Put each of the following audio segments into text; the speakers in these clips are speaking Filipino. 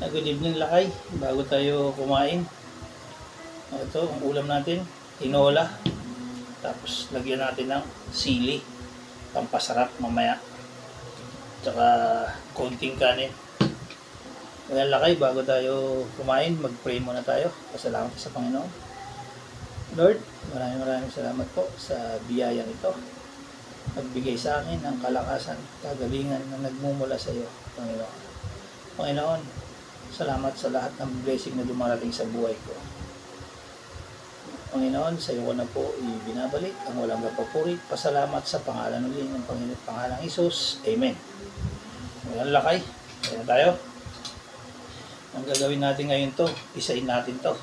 Good evening lakay, bago tayo kumain. Ito ang ulam natin, tinola. Tapos lagyan natin ng sili, pampasarap mamaya. Tsaka konting kanin. Ayan lakay, bago tayo kumain, mag-pray muna tayo. Pasalamat sa Panginoon. Lord, maraming salamat po sa biyayang ito. Nagbigay sa akin ng kalakasan, kagalingan na nagmumula sa iyo, Panginoon. Panginoon, salamat sa lahat ng blessing na dumarating sa buhay ko. Panginoon, sa iyo ko na po ibinabalik ang walang kapapuri. Pasalamat sa pangalan ulit ng Panginoon, pangalang Isus. Amen. Walang lakay. Kaya tayo. Ang gagawin natin ngayon to, isahin natin to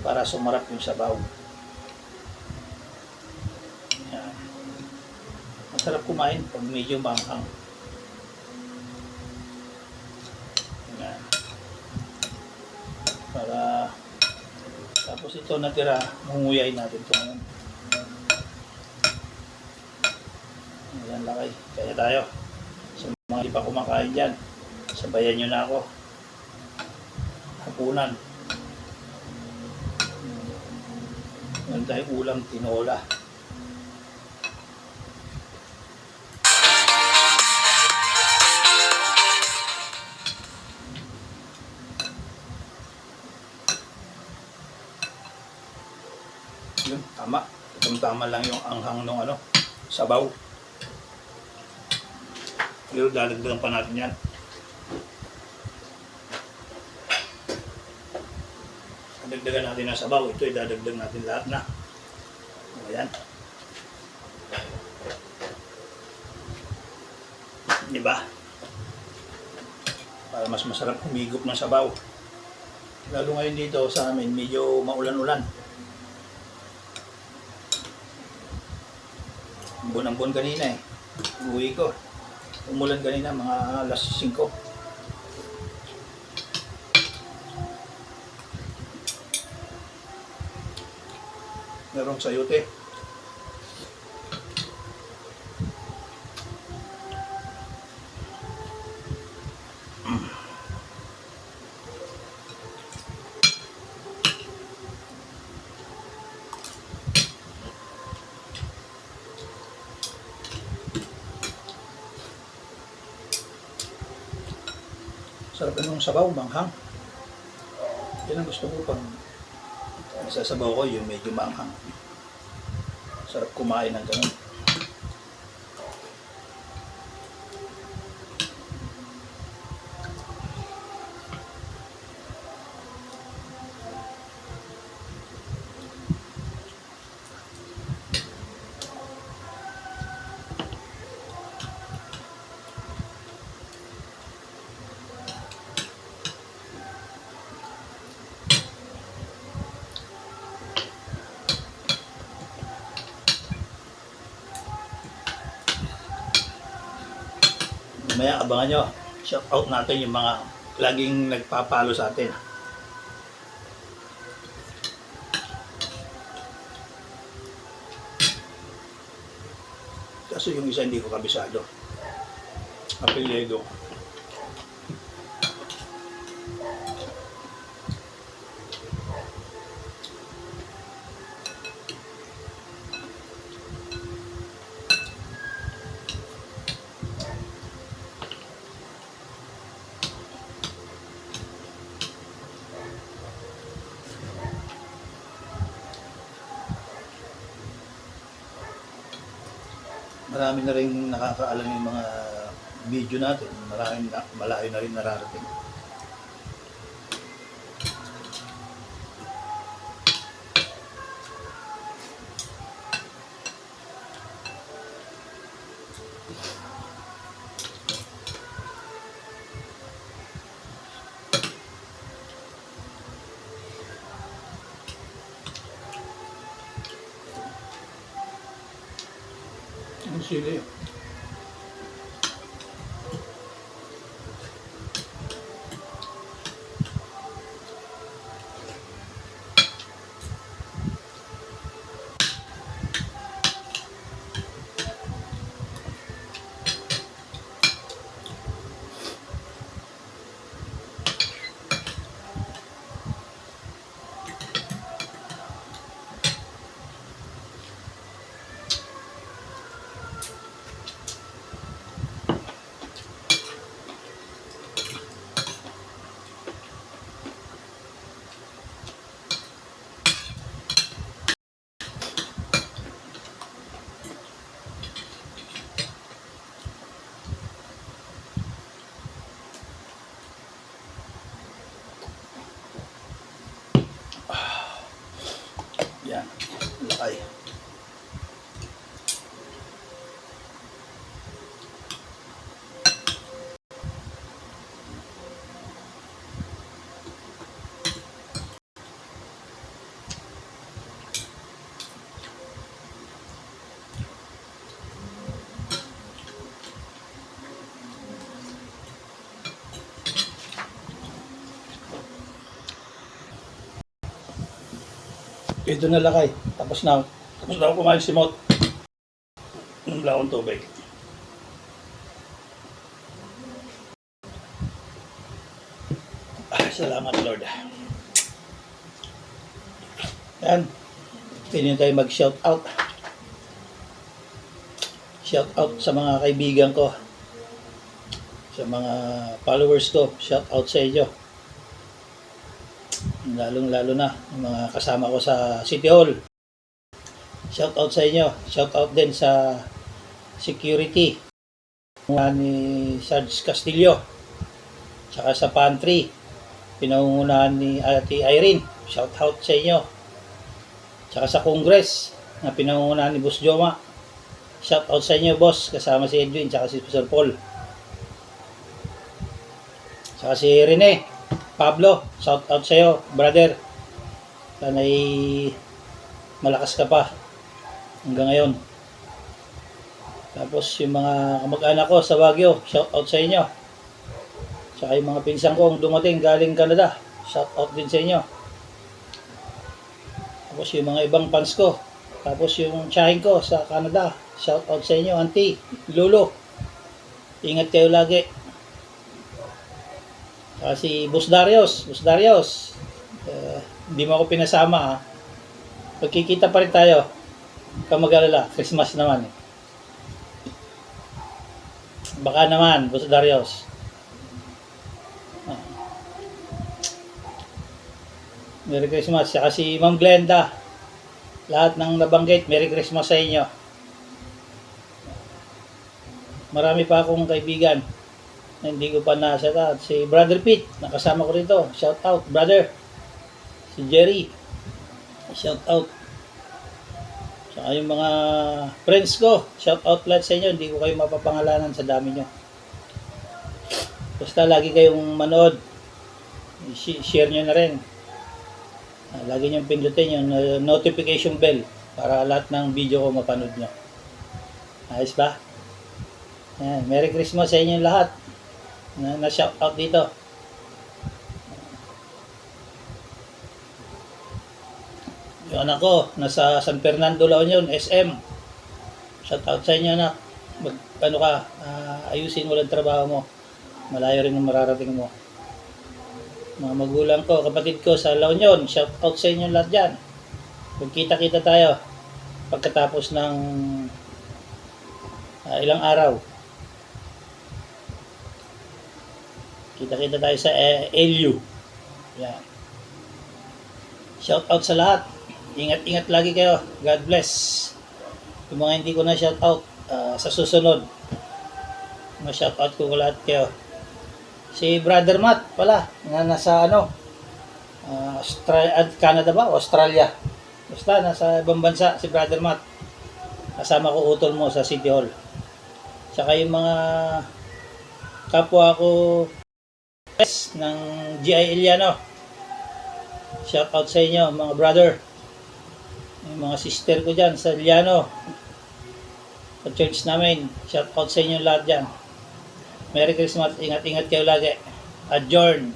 para sumarap yung sabaw. Yan. Masarap kumain pag medyo manghang. Yan. Para tapos ito natira, munguyay natin ito ngayon. Ayan lakay, kaya tayo. Sa mga hindi pa kumakain dyan, sabayan nyo na ako. Hapunan. Meron tayong ulam tinola. Yun, tama. Tama lang yung anghang ng sabaw. Pero dadagdagan pa natin yan. Dadagdagan natin ang sabaw. Ito idadagdag natin lahat na. Ayan. Diba? Para mas masarap humigop ng sabaw. Lalo ngayon dito sa amin, medyo maulan-ulan. Buwan kanina eh. Uwi ko. Umulan kanina mga alas 5. Merong sayote. Sarap ng sabaw, manghang. Yan ang gusto ko pag sasabaw ko, yung medyo manghang. Sarap kumain ng ganun. Mamaya abangan nyo, shout out natin yung mga laging nagpapalo sa atin. Kaso yung isa hindi ko kabisado. Apelyido. Marami na rin nakakaalam yung mga video natin. Malayo na rin nararating. Ang sili. Ito na lakay. Tapos na. Tapos na ako kumain si Mot. Wala akong tubig. Salamat Lord. Yan. Pwede tayo mag-shout out. Shout out sa mga kaibigan ko. Sa mga followers ko. Shout out sa inyo. Lalong-lalo na yung mga kasama ko sa City Hall. Shout out sa inyo. Shout out din sa security ni Sarge Castillo. Tsaka sa pantry. Pinangungunahan ni Ate Irene. Shout out sa inyo. Tsaka sa Congress na pinangungunahan ni Boss Joma. Shout out sa inyo, boss. Kasama si Edwin tsaka si Sir Paul. Tsaka si Rene Pablo. Shout out sa iyo, brother. Sana'y malakas ka pa hanggang ngayon. Tapos yung mga kamag-anak ko sa Baguio, shout out sa inyo. Tsaka yung mga pinsan kong dumating galing Canada, shout out din sa inyo. Tapos yung mga ibang fans ko, tapos yung tsahin ko sa Canada, shout out sa inyo, auntie, lolo. Ingat kayo lagi. Tsaka si Boss Darius, hindi mo ako pinasama ha. Magkikita pa rin tayo. Kamag-alala, Christmas naman eh. Baka naman, Boss Darius. Merry Christmas. Saka si Ma'am Glenda. Lahat ng nabanggit, Merry Christmas sa inyo. Marami pa akong kaibigan na hindi ko pa nasa. Si Brother Pete, nakasama ko rito. Shout out, brother. Si Jerry. Shout out. Saka yung mga friends ko, shout out lahat sa inyo. Hindi ko kayo mapapangalanan sa dami nyo. Basta lagi kayong manood. Share nyo na rin. Lagi nyo pindutin yung notification bell para lahat ng video ko mapanood nyo. Ayos ba? Ayan. Merry Christmas sa inyo lahat na shout out dito. Yung anak ko, nasa San Fernando La Union, SM. Shout out sa inyo anak. Ano ka, ayusin mo lang trabaho mo. Malayo rin ang mararating mo. Mga magulang ko, kapatid ko sa La Union, shout out sa inyo lahat dyan. Magkita-kita tayo pagkatapos ng ilang araw. Kita-kita tayo sa LU. Yan. Shout out sa lahat. Ingat-ingat lagi kayo. God bless. Yung mga hindi ko na shout out sa susunod, ma-shout out ko lahat kayo. Si Brother Matt pala, na nasa Canada ba? Australia. Basta nasa ibang bansa si Brother Matt. Kasama ko utol mo sa City Hall. Saka yung mga kapwa ko ng GI Iliano. Shout out sa inyo mga brother. Yung mga sister ko dyan sa Iliano. Sa church namin. Shout out sa inyo lahat dyan. Merry Christmas. Ingat-ingat kayo lagi. Adjourn.